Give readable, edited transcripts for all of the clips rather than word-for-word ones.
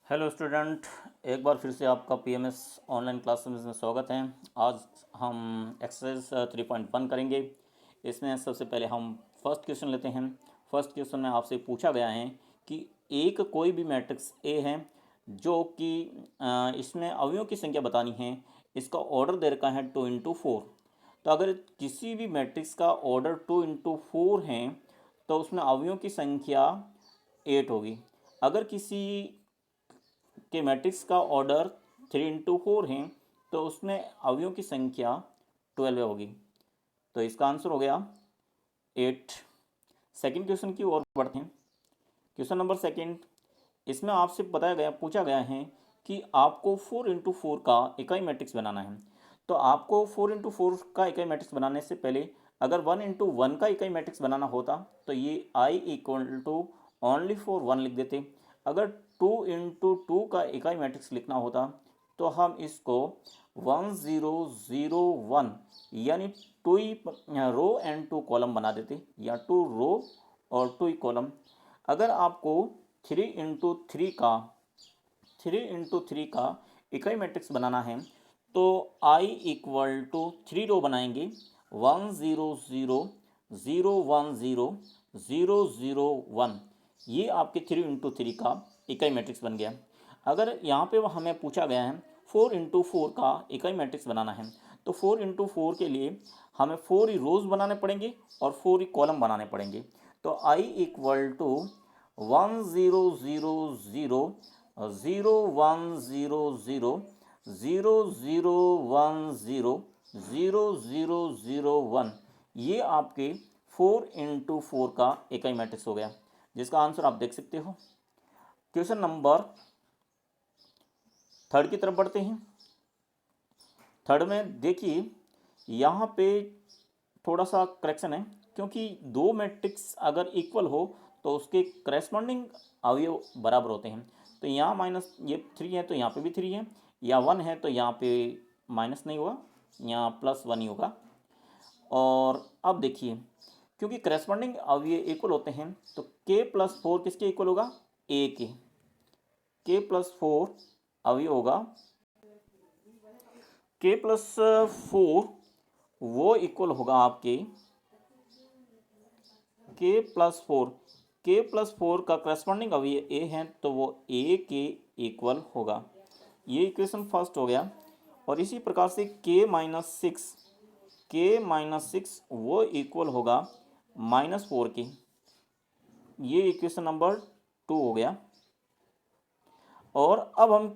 Hello student, एक बार फिर से आपका पीएमएस ऑनलाइन क्लासेस में स्वागत है। आज हम एक्सरसाइज 3.1 करेंगे। इसमें सबसे पहले हम फर्स्ट क्वेश्चन लेते हैं। फर्स्ट क्वेश्चन में आपसे पूछा गया है कि एक कोई भी मैट्रिक्स ए है जो कि इसमें अवयवों की संख्या बतानी है। इसका ऑर्डर दे रखा है 2 × 4। तो अगर किसी भी मैट्रिक्स का ऑर्डर 2 × 4 है तो उसमें अवयवों की संख्या 8 होगी। अगर किसी के मैट्रिक्स का ऑर्डर 3 × 4 है तो उसमें अवयवों की संख्या 12 होगी। तो इसका आंसर हो गया 8। सेकंड क्वेश्चन की ओर बढ़ते हैं। क्वेश्चन नंबर सेकंड, इसमें आपसे पूछा गया है कि आपको 4 × 4 का इकाई मैट्रिक्स बनाना है। तो आपको 4 × 4 का इकाई मैट्रिक्स बनाने से पहले अगर 1 × 1 का इकाई मैट्रिक्स बनाना होता तो ये I = ओनली फॉर 1 लिख देते। अगर 2 × 2 का इकाई मैट्रिक्स लिखना होता तो हम इसको 1 0 0 1 यानी 2 रो एंड 2 कॉलम बना देते, या 2 रो और 2 कॉलम। अगर आपको 3 × 3 का इकाई मैट्रिक्स बनाना है तो I = 3 रो बनाएंगे, 1 0 0 0 1 0 0 0 1। ये आपके 3 × 3 का इकाई मैट्रिक्स बन गया। अगर यहाँ पे हमें पूछा गया है 4 × 4 का इकाई मैट्रिक्स बनाना है तो 4 × 4 के लिए हमें 4 ही रोज बनाने पड़ेंगे और 4 ही कॉलम बनाने पड़ेंगे। तो I = 1 0 0 0 0 1 0 0 0 0 1 0 0 0 0 1। ये आपके 4 × 4 का इकाई मैट्रिक्स हो गया, जिसका आंसर आप देख सकते हो। क्वेश्चन नंबर थर्ड की तरफ बढ़ते हैं। थर्ड में देखिए, यहाँ पे थोड़ा सा करेक्शन है, क्योंकि दो मैट्रिक्स अगर इक्वल हो तो उसके करस्पॉन्डिंग अवयव बराबर होते हैं। तो यहाँ माइनस ये 3 है तो यहाँ पे भी 3 है, या 1 है तो यहाँ पे माइनस नहीं होगा, यहाँ +1 ही होगा। और अब देखिए, क्योंकि करस्पॉन्डिंग अवयव इक्वल होते हैं तो k+4 किसके इक्वल होगा? a के। k+4 अवयव होगा, k+4 वो इक्वल होगा आपके k+4 का करस्पॉन्डिंग अवयव a है तो वो a के इक्वल होगा। ये इक्वेशन फर्स्ट हो गया। और इसी प्रकार से k-6 वो इक्वल होगा -4 के। ये इक्वेशन नंबर 2 हो गया। और अब हम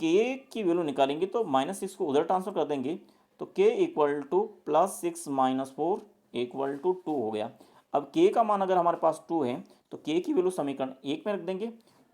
k की वैल्यू निकालेंगे तो -6 को उधर ट्रांसफर कर देंगे तो k = +6 - 4 = 2 हो गया। अब k का मान अगर हमारे पास 2 है तो k की वैल्यू समीकरण 1 में रख देंगे।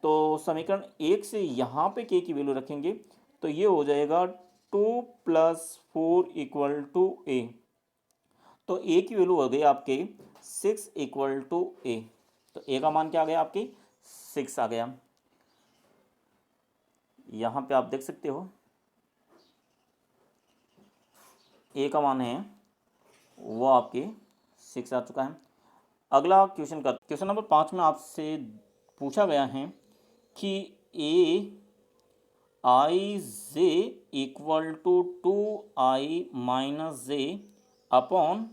तो समीकरण 1 से यहाँ पे k की वैल्यू रखेंगे तो ये हो जाएगा 2 + 4 = a। तो a की वैल्यू हो गई आपके 6 = a। तो a का मान क्या आ गया? आपके 6 आ गया। यहाँ पे आप देख सकते हो a का मान है वो आपके 6 आ चुका है। अगला क्वेश्चन नंबर 5 में आपसे पूछा गया है कि aij = 2i - j upon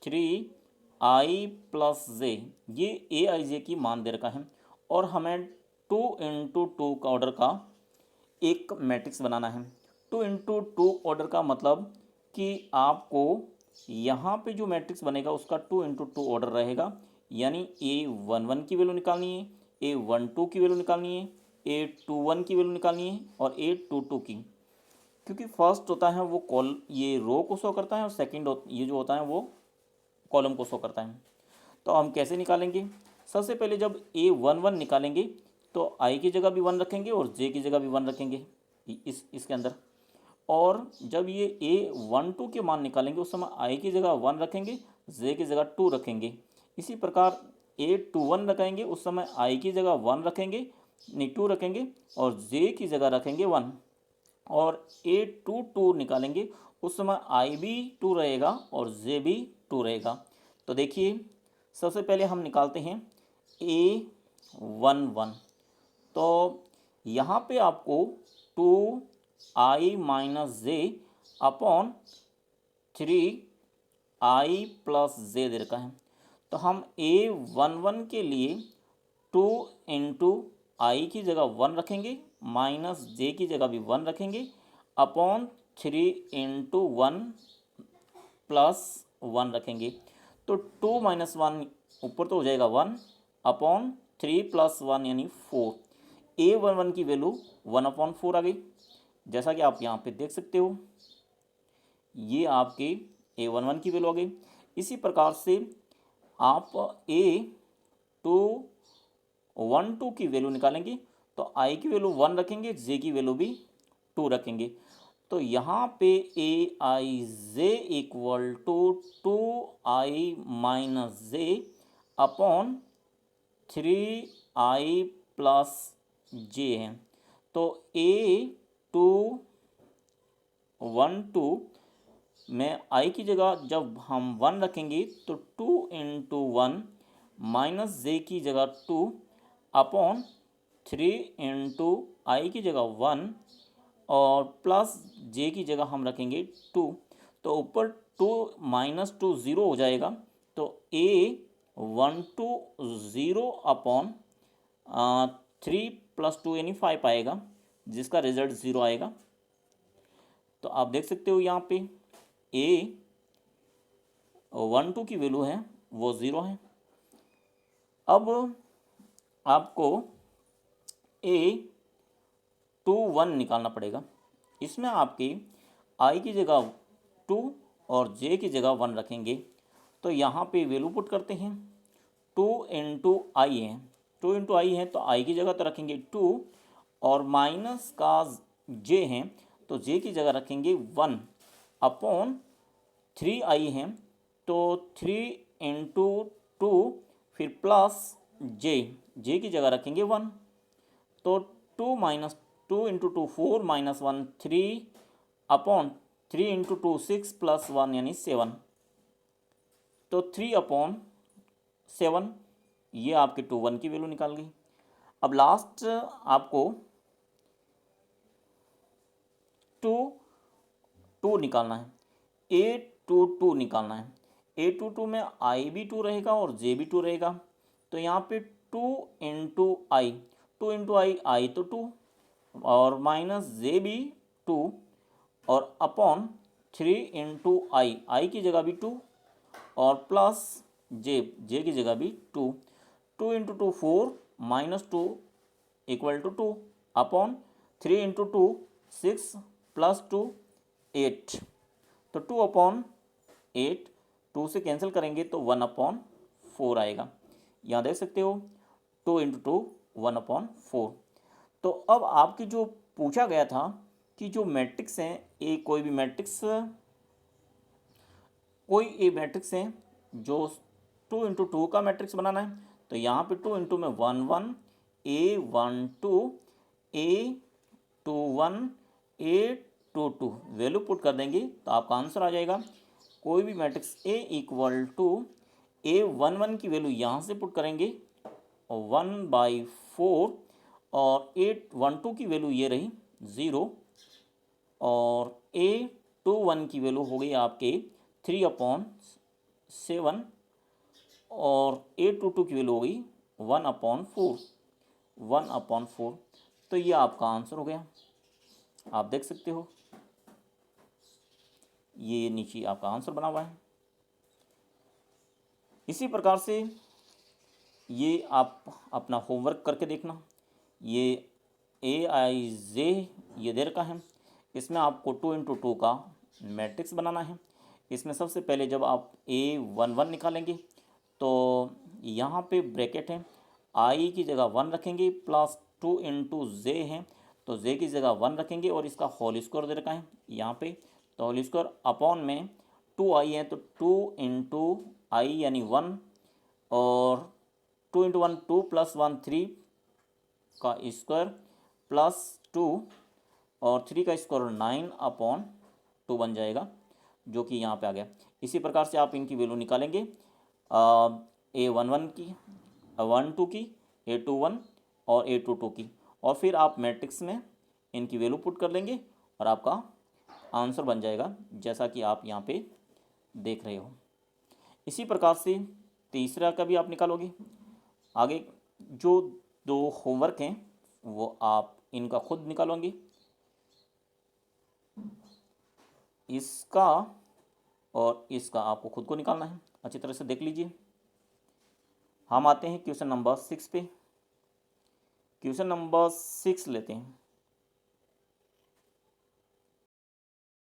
3i + j। ये aij की मान दे रखा है और हमें 2 × 2 का ऑर्डर का एक मैट्रिक्स बनाना है। 2 × 2 ऑर्डर का मतलब कि आपको यहाँ पे जो मैट्रिक्स बनेगा उसका 2 × 2 ऑर्डर रहेगा, यानी A11 की वैल्यू निकालनी है, A12 की वैल्यू निकालनी है, A21 की वैल्यू निकालनी है और A22 की। क्योंकि फर्स्ट होता है वो ये रो को शो करता है और सेकंड ये जो होता है वो कॉलम को शो करता है। तो हम कैसे निकालेंगे? सबसे पहले जब A11 निकालेंगे तो I की जगह भी 1 रखेंगे और J की जगह भी 1 रखेंगे इसके अंदर। और जब ये A12 के मान निकालेंगे उस समय I की जगह 1 रखेंगे, J की जगह 2 रखेंगे। इसी प्रकार A21 लगाएंगे उस समय I की जगह 1 रखेंगे, नहीं 2 रखेंगे और J की जगह रखेंगे 1। और A22 निकालेंगे उस समय I भी 2 रहेगा और J भी 2 रहेगा। तो देखिए, सबसे पहले हम निकालते हैं A11। तो यहाँ पे आपको 2i minus J upon 3i plus J दे रखा है। तो हम A11 के लिए 2 इंटू आई की जगह 1 रखेंगे, माइनस जे की जगह भी 1 रखेंगे, अपॉन 3 इंटू 1 प्लस 1 रखेंगे। तो 2 माइनस 1 ऊपर तो हो जाएगा 1 अपॉन 3 प्लस 1 यानी 4। A11 की वैल्यू 1/4 आ गई, जैसा कि आप यहाँ पे देख सकते हो। ये आपके A11 की वैल्यू आ गई। इसी प्रकार से आप A212 की वैल्यू निकालेंगे तो आई की वैल्यू 1 रखेंगे, जे की वैल्यू भी 2 रखेंगे। तो यहाँ पे A I J equal to 2i minus J upon 3i plus J है। तो A212 में आई की जगह जब हम 1 रखेंगे तो 2 इंटू 1 माइनस जे की जगह 2 अपॉन 3 इंटू आई की जगह 1 और प्लस जे की जगह हम रखेंगे 2। तो ऊपर 2 माइनस 2 ज़ीरो हो जाएगा। तो A12 ज़ीरो अपॉन 3 प्लस 2 यानी 5 आएगा, जिसका रिजल्ट 0 आएगा। तो आप देख सकते हो यहाँ पे A12 की वैल्यू है वो 0 है। अब आपको A21 निकालना पड़ेगा। इसमें आपके आई की जगह 2 और जे की जगह 1 रखेंगे। तो यहाँ पे वैल्यू पुट करते हैं। 2 इंटू आई है, 2 इंटू आई है तो आई की जगह तो रखेंगे 2 और माइनस का जे है तो जे की जगह रखेंगे 1 अपॉन 3i है तो 3 इंटू 2 फिर प्लस जे की जगह रखेंगे 1। तो 2 minus 2 into 2 4 minus 1 3 upon 3 into 2 6 plus 1 यानी 7। तो 3 अपॉन 7 ये आपके 21 की वैल्यू निकाल गई। अब लास्ट आपको 2 निकालना है, A22 निकालना है। A22 में आई भी 2 रहेगा और जे भी 2 रहेगा। तो यहाँ पे 2 इंटू आई, 2 इंटू आई तो 2 और माइनस जे भी 2 और अपॉन 3 इंटू आई की जगह भी 2 और प्लस जे की जगह भी 2। 2 into 2 4 minus 2 equal to 2 upon 3 into 2 6 plus 2 8। तो 2 अपॉन 8, 2 से कैंसिल करेंगे तो 1/4 आएगा। यहाँ देख सकते हो 2 इंटू 2 1/4। तो अब आपकी जो पूछा गया था कि जो मैट्रिक्स हैं कोई ए मैट्रिक्स है जो 2 इंटू 2 का मैट्रिक्स बनाना है। तो यहाँ पे 2 इंटू में 1 1 A12 A21 A22 value put कर देंगे तो आपका आंसर आ जाएगा। कोई भी matrix A equal to A11 की वैल्यू यहाँ से पुट करेंगे 1/4 और A12 की वैल्यू ये रही 0 और A21 की वैल्यू हो गई आपके 3/7 और A22 की वैल्यू हो गई 1/4। तो ये आपका आंसर हो गया। आप देख सकते हो ये नीचे आपका आंसर बना हुआ है। इसी प्रकार से ये आप अपना होमवर्क करके देखना। ये AIJ ये दे रखा है, इसमें आपको 2 इंटू 2 का मैट्रिक्स बनाना है। इसमें सबसे पहले जब आप A11 निकालेंगे तो यहाँ पे ब्रैकेट है, आई की जगह 1 रखेंगे प्लस 2 इंटू जे है तो जे की जगह 1 रखेंगे और इसका होल स्क्वायर दे रखा है यहाँ पे। तो होल स्क्वायर अपॉन में 2i है तो 2 इंटू आई यानी 1 और 2 इंटू 1 2 प्लस 1 3 का स्क्वायर प्लस 2 और 3 का स्क्वायर 9/2 बन जाएगा, जो कि यहाँ पे आ गया। इसी प्रकार से आप इनकी वैल्यू निकालेंगे A11 की, A12 की, A21 और A22 की, और फिर आप मैट्रिक्स में इनकी वैल्यू पुट कर लेंगे और आपका आंसर बन जाएगा, जैसा कि आप यहाँ पे देख रहे हो। इसी प्रकार से तीसरा का भी आप निकालोगे। आगे जो दो होमवर्क हैं वो आप इनका खुद निकालोगे। इसका और इसका आपको खुद को निकालना है। अच्छी तरह से देख लीजिए। हम आते हैं क्वेश्चन नंबर 6 पे। क्वेश्चन नंबर 6 लेते हैं।